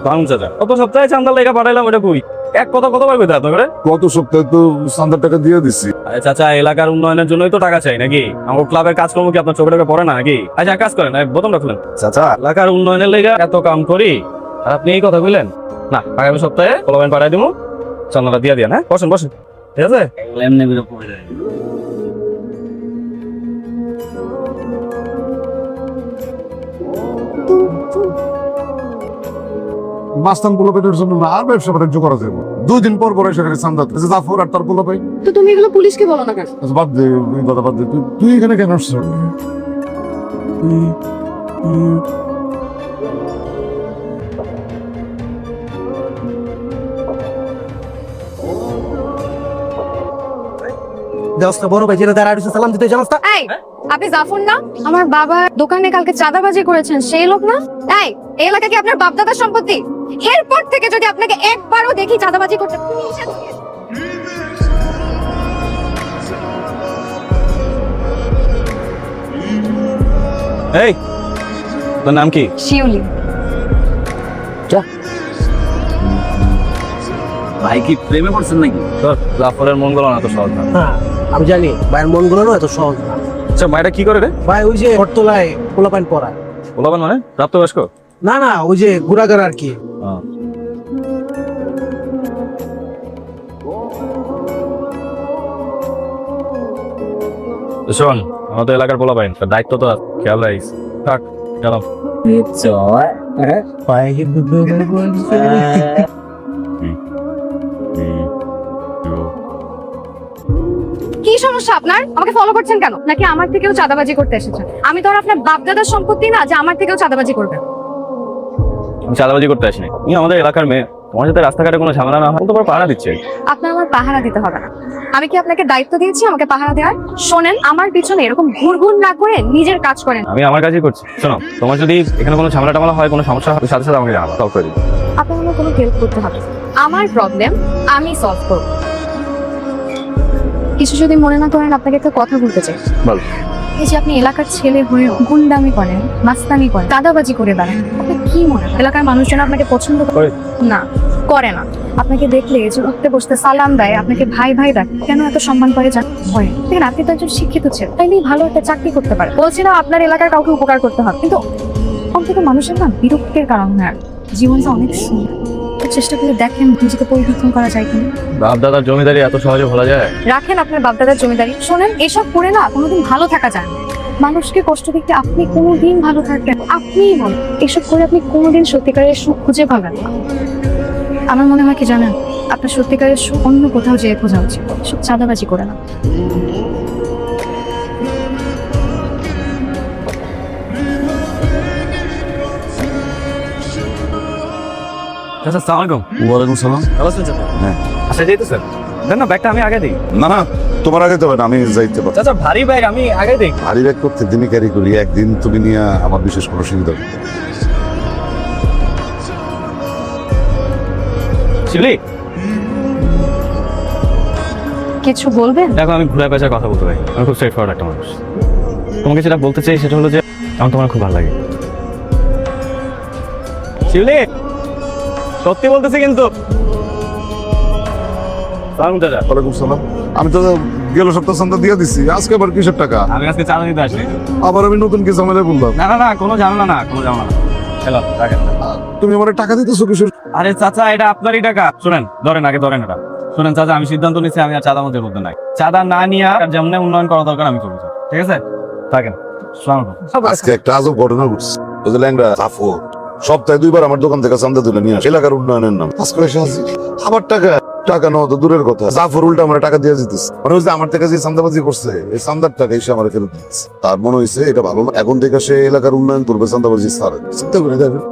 বাউন চাচা কত সপ্তাহে চান্দার লেখা পাঠাইলাম, ওটা কই এক কথা কত পারবে আপনার করে? গত সপ্তাহে তো চান্দার টাকা দিয়ে দিছি। আরে চাচা, এলাকার উন্নয়নের জন্যই তো টাকা চাই নাকি? আমার ক্লাবের কাজকর্ম কি আপনার চোখে টোকে পড়ে না নাকি? আচ্ছা কাজ করেন, বোতাম রাখলেন। চাচা, এলাকার উন্নয়নের লেগা এত কাম করি আর আপনি এই কথা কইলেন না? আগামী সপ্তাহে পোলাপাইন পাঠাই দিব, চান্দাটা দিয়ে দিয়া। হ্যাঁ বসেন বসেন, ঠিক আছে? এমনি করে পড়ে যায়। মাস্তান পোলা পেটের জন্য না আর ব্যবসা বাণিজ্য করা যাবে। 2 দিন পর পরে সেখানে চান্দা দিতে জাফর আর তার পোলা পাই। তো তুমি এগুলো পুলিশকে বলো না কেন? আচ্ছা বাদ দে, তুই কথা বাদ দে, তুই এখানে কেন আসছিস? দশটা বড় ভাই যেটা দাঁড়ায় রয়েছে সালাম দিতে জানাস না? এই, আপনি জাফর না? আমার বাবা দোকানে কালকে চাঁদাবাজি করেছেন সেই লোক না? এই এলাকা কি আপনার বাপদাদার সম্পত্তি? এরপর থেকে যদি আপনাকে একবারও দেখি চাঁদাবাজি করতে, এই, তোর নাম কি? শিউলি। ভাই কি প্রেমে পড়ছেন নাকি? তোর জাফরের মন গেল না তো সহজ না। হ্যাঁ আমি জানি ভাইয়ের মন গুলো এত সহজ না। আচ্ছা মাইটা কি করে রে? ভাই ওই যে হরতলায় পোলাপাইন পড়ায়। পোলাপান মানে প্রাপ্তবয়স্ক? না না ওই যে ঘোরাঘর আর কি। শোন, আমাদের এলাকার পোলাপাইন, তার দায়িত্ব তো আছে, খেয়াল রাখিস। থাক গেলাম। কি সমস্যা আপনার? আমাকে ফলো করছেন কেন? নাকি আমার থেকেও চাঁদাবাজি করতে এসেছেন? আমি তো আর আপনার বাপদাদার সম্পত্তি না যে আমার থেকেও চাঁদাবাজি করবেন। আমি চাঁদাবাজি করতে আসিনি, তুমি আমাদের এলাকার মেয়ে, তোমার সাথে রাস্তাঘাটে কোনো ঝামেলা না হয় তোমার পাহারা দিচ্ছে। আপনার আমার পাহারা দিতে হবে না। আমি কি আপনাকে দায়িত্ব দিয়েছি আমাকে পাহারা দেওয়ার? শোনেন, আমার পিছনে এরকম ঘুরঘুর না করে নিজের কাজ করেন। আমি আমার কাজই করছি। শোনো, তোমার যদি এখানে কোনো ঝামেলা টামেলা হয়, কোনো সমস্যা হয়, সাথে সাথে আমাকে জানাবো, সলভ করে দিই। আপনার আমার কোনো হেল্প করতে হবে না। আমার প্রবলেম আমি সলভ করব। কিছু যদি মনে না করেন, আপনাকে একটা কথা বলতে চাই। বল। এই যে আপনি এলাকার ছেলে হয়েও গুন্ডামি করেন, মাস্তানি করেন, দাদাবাজি করে বেড়ান, আপনি কি মনে হয় এলাকার মানুষজন আপনাকে পছন্দ করে? না, করে না। আপনাকে দেখলে যে উঠতে বসতে সালাম দেয়, আপনাকে ভাই ভাই দেয়, কেন এত সম্মান করে জানেন? হয় দেখেন, আপনি তো একজন শিক্ষিত ছেলে, তাইলেই ভালো একটা চাকরি করতে পারে। বলছি না আপনার এলাকার কাউকে উপকার করতে হবে, কিন্তু অন্তত মানুষের না বিরক্তির কারণ হয়। জীবনটা অনেক সুন্দর, চেষ্টা করে দেখেন নিজেকে পরিবর্তন করা যায় কিনা। বাপ দাদার জমিদারি এত সহজে ভোলা যায়? রাখেন আপনার বাপদাদার জমিদারি। শোনেন, এসব করে না কোনোদিন ভালো থাকা যায় না। মানুষকে কষ্ট দিতে আপনি কোনোদিন ভালো থাকবেন? আপনিই বলেন, এসব করে আপনি কোনোদিন সত্যিকারের সুখ খুঁজে পাবেন না। আমার মনে হয় কি জানেন, আপনার সত্যিকারের সুখ অন্য কোথাও যেয়ে খোঁজা উচিত, সব চাঁদাবাজি করে না। আচ্ছা আসসালামু আলাইকুম। ওয়ালাইকুম সালাম। ভালো আছেন চাচা? হ্যাঁ। আচ্ছা যাইতেছেন? দেন না ব্যাগটা আমি আগে দিই। না না, তোমার আগে যাবে না, আমি যাইতে পারবো। চাচা ভারী ব্যাগ আমি আগে দিই। ভারী ব্যাগ প্রত্যেক দিনই ক্যারি করি, একদিন তুমি নিয়ে আমার বিশেষ কোনো সুবিধা নেই। শিবলি, কিছু বলবেন? দেখো আমি ঘুরে পেঁচার কথা বলতে পারি, আমি খুব স্ট্রেট ফরওয়ার্ড একটা মানুষ। তোমাকে যেটা বলতে চাই সেটা হলো যে আমার তোমার খুব ভালো লাগে। শিবলি, সত্যি বলতেছি কিন্তু। সালাম চাচা। ওয়ালাইকুম সালাম। আমি তো গেল সপ্তাহ চান্দা দিয়ে দিছি, আজকে আবার কিসের টাকা? আমি আজকে চাঁদা দিতে আসি। আবার আমি নতুন কি ঝামেলায় বললাম? না না না, কোনো ঝামেলা না, কোনো ঝামেলা না। হ্যালো, রাখেন। তুমি আমার টাকা দিতেছো কিসের? আরে চাচা, এটা আপনারই টাকা। শুনেন, ধরেন আগে ধরেন এটা। শুনেন চাচা, আমি সিদ্ধান্ত নিচ্ছি আমি আর চাঁদা মধ্যে মধ্যে নাই। চাঁদা না নিয়ে যেমন উন্নয়ন করা দরকার আমি করবো, ঠিক আছে? থাকেন। আসসালামু আলাইকুম। আজকে একটা আজব ঘটনা ঘটছে। বুঝলে ল্যাংড়া জাফর সপ্তাহে 2 বার আমার দোকান থেকে চান্দা তুলে নিয়ে আসে এলাকার উন্নয়নের নাম। আজকে এসে হাজির। আবার টাকা নেওয়া তো দূরের কথা, জাফর উল্টা আমার টাকা দিয়ে দিতেছে। মানে ওই যে আমার থেকে যে চান্দাবাজি করছে, এই চান্দার টাকা এসে আমার ফেরত দিচ্ছে। তার মনে হয়েছে এটা ভালো না, এখন থেকে সে এলাকার উন্নয়ন করবে, চান্দাবাজি ছাড়ে। চিন্তা করে দেখেন।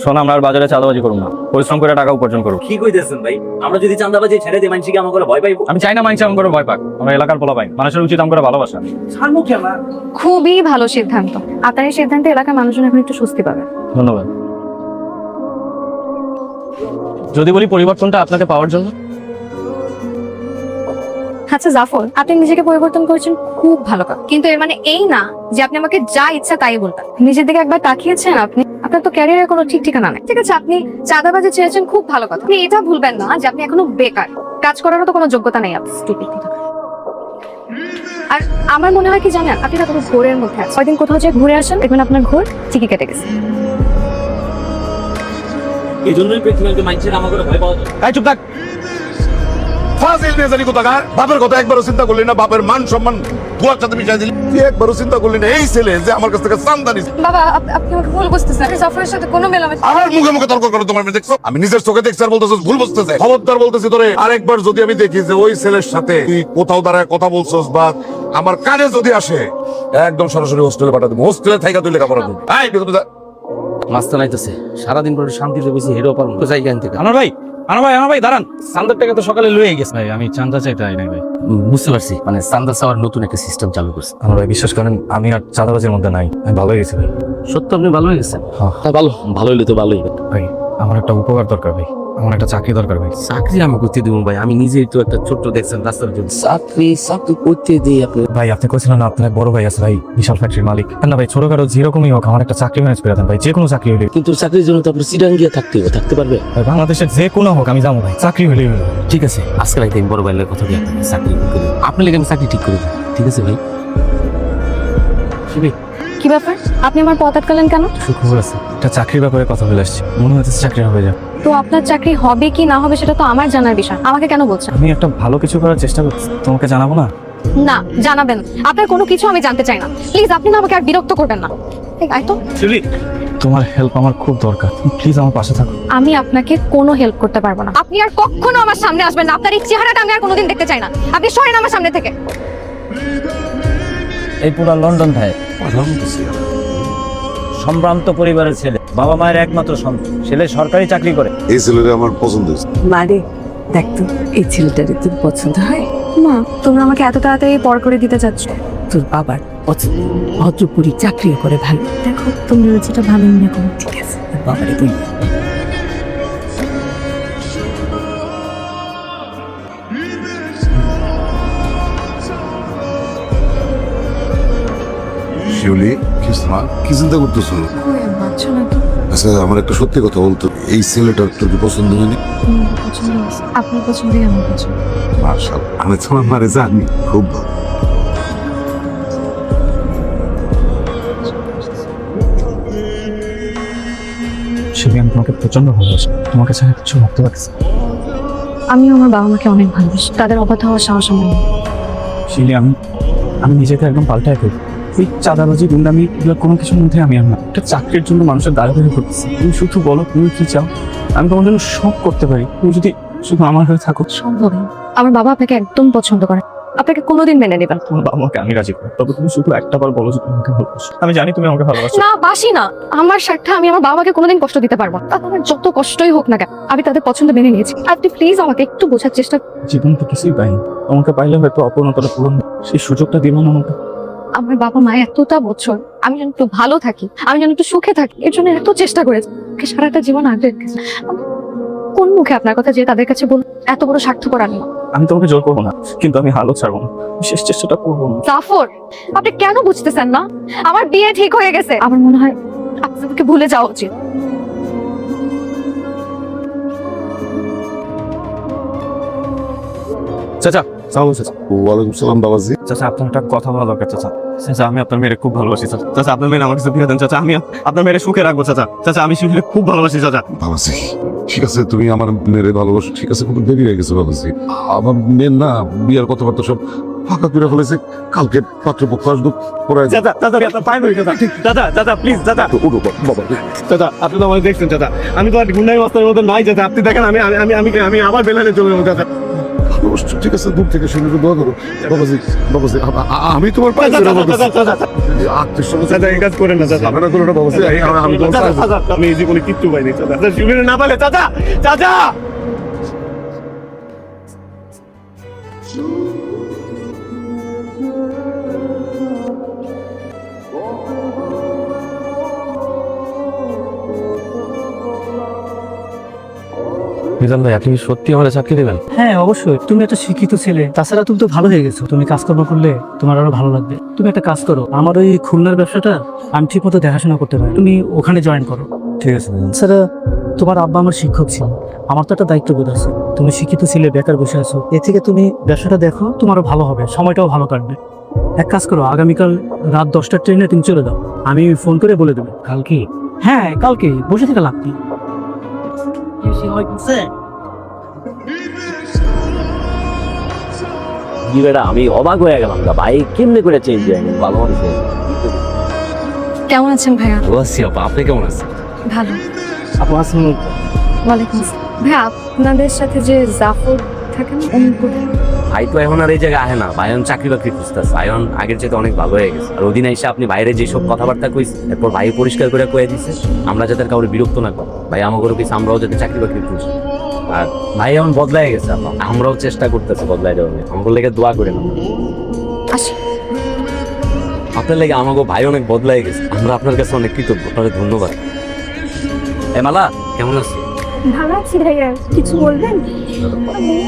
শোন, আমরা আর বাজারে চাঁদাবাজি করবো না, পরিশ্রম করে টাকা উপার্জন করবো। কি কইতেছেন ভাই? আমরা যদি চাঁদাবাজি ছেড়ে দিই, মানুষ কি আমার করে ভয় পাইবো? আমি চাই না মানুষ আমার করে ভয় পাক। আমরা এলাকার পোলা পাই, মানুষের উচিত আমার করে ভালোবাসা। ছাড়বো কি আমরা? খুবই ভালো সিদ্ধান্ত। আপনার এই সিদ্ধান্তে এলাকার মানুষজন এখন একটু স্বস্তি পাবে। ধন্যবাদ। যদি বলি পরিবর্তনটা আপনাকে পাওয়ার জন্য, আচ্ছা জাফর, আপনি নিজেকে পরিবর্তন করেছেন, খুব ভালো কথা, কিন্তু এর মানে এই না যে আপনি আমাকে যা ইচ্ছা তাই বলবেন। নিজের দিকে একবার তাকিয়েছেন আপনি? আপনার তো ক্যারিয়ারের কোনো ঠিক ঠিকানা নেই। ঠিক আছে, আপনি চাঁদাবাজি ছেড়েছেন, খুব ভালো কথা। আপনি এটা ভুলবেন না যে আপনি এখনো বেকার, কাজ করারও তো কোনো যোগ্যতা নেই আপনার। Stupid কথা। আর আমার মনে হয় কি জানেন, আপনি না কোনো ঘোরের মধ্যে আছেন। কয়দিন কোথাও যে ঘুরে আসেন, দেখবেন আপনার ঘোর ঠিকই কেটে গেছে। এই জন্যই পৃথিবীতে মানুষের আমাকে ভয় পাওয়া যায়। এই চুপ থাক। ফাজিল মেজারি কোথাকার, বাপের কথা একবারও চিন্তা করলি না, বাপের মান সম্মান ধোয়ার সাথে মিশাই দিলি। তুই একবারও চিন্তা করলি না এই ছেলে যে আমার কাছ থেকে চান্দা নিছে। বাবা, আপনি আমাকে ভুল বুঝতেছেন। জাফরের সাথে কোনো মেলামেশা। আমার মুখে মুখে তর্ক করো, তোমার মেয়ে দেখছো? আমি নিজের চোখে দেখছি আর বলতেছো ভুল বুঝতেছে। খবরদার বলতেছি তোরে, আরেকবার যদি আমি দেখি যে ওই ছেলের সাথে তুই কোথাও দাঁড়ায় কথা বলছস বা আমার কানে যদি আসে, একদম সরাসরি হোস্টেলে পাঠা দেবো। হোস্টেলে থাইকা তুই লেখাপড়া করবি। এই বের হতে যা। মাস্টার নাইতেছে সারাদিন পরে শান্তিতে বসে হেরো পারবো তো জায়গা থেকে। আনোয়ার ভাই দাঁড়ান। চান্দার টাকা তো সকালে লয়ে গেছে ভাই, আমি চান্দা চাইতে আই নাই ভাই। বুঝতে পারছি, মানে চান্দা চাওয়ার নতুন একটা সিস্টেম চালু করছে। আমার ভাই বিশ্বাস করেন, আমি আর চাঁদাবাজির মধ্যে নাই, আমি ভালো হয়ে গেছি ভাই। সত্য আপনি ভালো হয়ে গেছেন? হ্যাঁ। তা ভালো হইলে তো ভালোই। ভাই আমার একটা উপকার দরকার ভাই, আমার একটা চাকরি দরকার ভাই। চাকরি আমি করতে দিব ভাই, আমি নিজেই তো একটা ছোট্ট দেখছেন রাস্তার জন্য। চাকরি করতে দিই আপনি। ভাই আপনি কইছিলেন না আপনার বড় ভাই আছে ভাই, বিশাল ফ্যাক্টরির মালিক। না ভাই ছোটখাটো যেরকমই হোক আমার একটা চাকরি ম্যানেজ করে দেন ভাই, যে কোনো চাকরি হলে। কিন্তু চাকরির জন্য তো আপনার চিটাং গিয়ে থাকতে পারবে? ভাই বাংলাদেশের যে কোনো হোক আমি যাবো ভাই, চাকরি হলেই হলো। ঠিক আছে, আজকে রাইতে আমি বড় ভাইয়ের কথা দিয়ে আপনাকে চাকরি করে দেব। আপনার লেগে আমি চাকরি ঠিক করে দেব, ঠিক আছে ভাই? শিবি, কি ব্যাপার, আপনি আমার পথ আটকালেন কেন? সুখবর আছে, একটা চাকরির ব্যাপারে কথা বলে আসছি, মনে হচ্ছে চাকরি হবে যা। তো আপনার চাকরি হবে কি না হবে সেটা তো আমার জানার বিষয়, আমাকে কেন বলছেন? আমি একটা ভালো কিছু করার চেষ্টা করছি, তোমাকে জানাবো না? না, জানাবেন। আপনার কোনো কিছু আমি জানতে চাই না, প্লিজ। আপনি না আমাকে আর বিরক্ত করবেন না। এই আয় তো। শিবলি, তোমার হেল্প আমার খুব দরকার, প্লিজ আমার পাশে থাকো। আমি আপনাকে কোনো হেল্প করতে পারবো না। আপনি আর কখনো আমার সামনে আসবেন না। আপনার এই চেহারাটা আমি আর কোনোদিন দেখতে চাই না। আপনি সরেন আমার সামনে থেকে। এই পুরা লন্ডন ভাই সম্ভ্রান্ত পরিবারের ছেলে, বাবা মায়ের একমাত্র সন্তান, ছেলে সরকারি চাকরি করে। এই ছেলেটা আমার পছন্দ হয়েছে। মারে দেখ তো, এই ছেলেটারে তোর পছন্দ হয়? মা, তোমরা আমাকে এত তাড়াতাড়ি পর করে দিতে চাচ্ছ? তোর বাবার পছন্দ, ভদ্রপুরি চাকরিও করে ভালো। দেখো, তোমরা যেটা ভালো মনে করো। ঠিক আছে, তোর বাবারে তুই শিউলি, কি চিন্তা করতেছো? বাচ্চা না তো। আচ্ছা আমার একটা সত্যি কথা বলতো, এই ছেলেটা তোর কি পছন্দ হয়নি? পছন্দ হয়েছে। আপনার পছন্দই আমার পছন্দ। মাশাআল্লাহ, আমি তো আমারে জানি খুব ভালো। শিবলি, আমি তোমাকে প্রচন্ড ভালোবাসি, তোমাকে ছাড়া কিছু ভাবতে পারছি। আমি আমার বাবা মাকে অনেক ভালোবাসি, তাদের অবাধ হওয়ার সাহস আমার নেই। শিবলি, আমি নিজেকে একদম পাল্টায় করি। এই চাঁদাবাজি গুন্ডামি এগুলো কোনো কিছুর মধ্যে আমি আর না। একটা চাকরির জন্য মানুষের দাঁড়াদাঁড়ি করতেছি। তুমি শুধু বলো তুমি কি চাও, আমি তোমার জন্য সব করতে পারি, তুমি যদি শুধু আমার হয়ে থাকো। সম্ভব না। আমার বাবা আপনাকে একদম পছন্দ করে, আপনাকে কোনোদিন মেনে নেবেন। তোমার বাবা মাকে আমি রাজি করি, তবে তুমি শুধু একটা বার বলো যে তুমি আমাকে ভালোবাসো। আমি জানি তুমি আমাকে ভালোবাসো। না, বাসি না। আমার স্বার্থে আমি আমার বাবাকে কোনোদিন কষ্ট দিতে পারবো না। আমার যত কষ্টই হোক না কেন, আমি তাদের পছন্দ মেনে নিয়েছি। আপনি প্লিজ আমাকে একটু বোঝার চেষ্টা। জীবন তো কিছুই পাইনি, তোমাকে পাইলে হয়তো অপূর্ণতাটা পূরণ হবে। সেই সুযোগটা দিব না আমাকে। আমার বাবা মা এতটা বছর আমি যেন একটু ভালো থাকি, আমি যেন একটু সুখে থাকি, এর জন্য এত চেষ্টা করেছি। ওকে সারাটা জীবন আগলে রেখেছি। আমি কোন মুখে আপনার কথা যে তাদের কাছে বল, এত বড় স্বার্থপর আমি না। আমি তোমাকে জোর করবো না, কিন্তু আমি হালও ছাড়বো না, শেষ চেষ্টাটা করবো না। জাফর, আপনি কেন বুঝতেছেন না? আমার বিয়ে ঠিক হয়ে গেছে। আমার মনে হয় আপনাকে ভুলে যাওয়া উচিত। চাচা, সালাম চাচা। ওয়ালাইকুম সালাম বাবাজি। চাচা, আপনার একটা কথা বলা দরকার চাচা। চাচা, আমি আপনার মেয়েকে খুব ভালোবাসি চাচা। চাচা, আপনার মেয়ে আমার কাছে বিয়ে দেন চাচা, আমি আপনার মেয়েকে সুখে রাখবো চাচা। চাচা, আমি শিবলিকে খুব ভালোবাসি চাচা। বাবাজি ঠিক আছে, তুমি আমার মেয়েরে ভালোবাসো, ঠিক আছে, খুব দেরি হয়ে গেছে বাবাজি। আমার মেয়ের না বিয়ার কথাবার্তা সব ফাঁকা করে ফেলেছে, কালকে পাত্রপক্ষ আসবে পরে। চাচা, চাচা, আপনার পায়ে ধরি চাচা। চাচা, চাচা, প্লিজ চাচা। উঠো বাবা। চাচা, আপনি তো আমাকে দেখছেন চাচা, আমি তো আর গুন্ডামি মাস্টারের মধ্যে নাই চাচা। আপনি দেখেন আমি আমি আমি আমি আবার বেলানে চলে যাবো চাচা। ভালোবাসছো, ঠিক আছে, দূর থেকে শুনে দোয়া করো বাবাজি। বাবাজি আমি তোমার পায়ে ধরে আত্মীয় চাচা, এই কাজ করেন না চাচা। ঝামেলা করো না বাবাজি, আমি তোমার চাচা, পায়ে ধরে- চাচা, আমি এই জীবনে কিচ্ছু পাইনি চাচা। চাচা, শিবলিকে না পাইলে চাচা, চাচা। মিজান ভাই আপনি কি সত্যি আমাদের চাকরি দেবেন? হ্যাঁ অবশ্যই, তুমি একটা শিক্ষিত ছেলে, তাছাড়া তুমি তো ভালো হয়ে গেছো, তুমি কাজকর্ম করলে তোমার আরো ভালো লাগবে। তুমি একটা কাজ করো, আমার ওই খুলনার ব্যবসাটা আমি ঠিক মতো দেখাশোনা করতে পারি, তুমি ওখানে জয়েন করো। ঠিক আছে ভাইজান। তাছাড়া তোমার আব্বা আমার শিক্ষক ছিল, আমার তো একটা দায়িত্ববোধ আছে। তুমি শিক্ষিত ছেলে, বেকার বসে আছো, এ থেকে তুমি ব্যবসাটা দেখো, তোমারও ভালো হবে, সময়টাও ভালো কাটবে। এক কাজ করো, আগামীকাল রাত 10টার ট্রেনে তুমি চলে যাও, আমি ফোন করে বলে দেবো। কালকে? হ্যাঁ কালকে, বসে থেকে লাভ নেই। কি বেটা, আমি অবাক হয়ে গেলাম গা ভাই, কেমনে করে চেঞ্জ হয়ে গেল, ভালো হয়েছে। কেমন আছেন ভাইয়া? ভালো আছি আপা, আপনি কেমন আছেন? ভালো। আপু আসুন। ওয়ালাইকুম আসসালাম। ভাইয়া আপনাদের সাথে যে জাফর থাকেন উনি কোথায়? ভাই তো এখন আর এই জায়গায় আহে না, ভাই এখন চাকরি বাকরি খুঁজতেছে, ভাই এখন আগের চেয়ে অনেক ভালো হয়ে গেছে। আর ওদিন এসে আপনি বাইরে যেসব কথাবার্তা কইছেন, এরপর ভাই পরিষ্কার করে কয়ে দিছে আমরা যাতে কাউরে বিরক্ত না করি, ভাই আমাকে কিছু আমরাও যাতে চাকরি বাকরি খুঁজি। আর ভাই এখন বদলাই গেছে, আমরাও চেষ্টা করতেছি বদলাই দেওয়ার, আমাকে লেগে দোয়া করে না। আসি। আপনার লেগে আমাকে ভাই অনেক বদলাই গেছে, আমরা আপনার কাছে অনেক কৃতজ্ঞ, আপনাকে ধন্যবাদ। এ মালা, কেমন আছো? ভালো আছি ভাইয়া, কিছু বলবেন?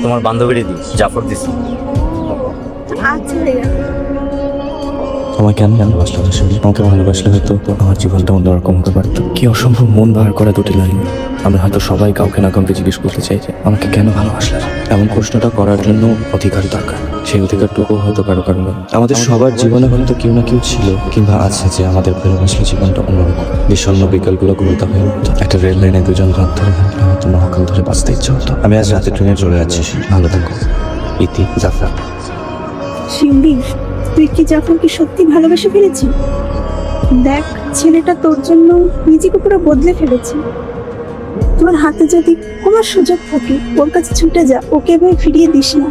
তোমার বান্ধবীরে দিই, জাফর দিছি। আচ্ছা ভাইয়া। আমাকে আমি ভালোবাসলাম আসলে, আমাকে ভালোবাসলে হয়তো আমার জীবনটা অন্যরকম হতে পারতো। কি অসম্ভব মন ভার করা দুটি লাইন। আমরা হয়তো সবাই কাউকে না কাউকে জিজ্ঞেস করতে চাই যে আমাকে কেন ভালোবাসলে। এমন প্রশ্নটা করার জন্য অধিকার দরকার, সেই অধিকারটুকু হয়তো কারো কারো নেই। আমাদের সবার জীবনে হয়তো কেউ না কেউ ছিল কিংবা আছে যে আমাদের ভালোবাসলে জীবনটা অন্যরকম, বিষণ্ণ বিকালগুলো গুরুত্ব হয়ে উঠতো। একটা রেল লাইনে দুজন হাত ধরে হাঁটলে হয়তো মহাকাল ধরে বাঁচতে ইচ্ছে হতো। আমি আজ রাতে ট্রেনে চলে যাচ্ছি, ভালো থাকো। ইতি, জাফর। শিউলি, তুই কি জাফরকে সত্যি ভালোবেসে ফেলেছি? দেখ, ছেলেটা তোর জন্য নিজেকে পুরো বদলে ফেলেছে। তোর হাতে যদি কোনো সুযোগ থাকে ওর কাছে ছুটে যা, ওকে এভাবে ফিরিয়ে দিস না।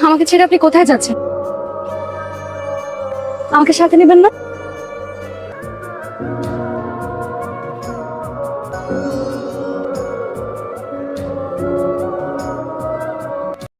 আমাকে ছেড়ে আপনি কোথায় যাচ্ছেন? আমাকে সাথে নেবেন না?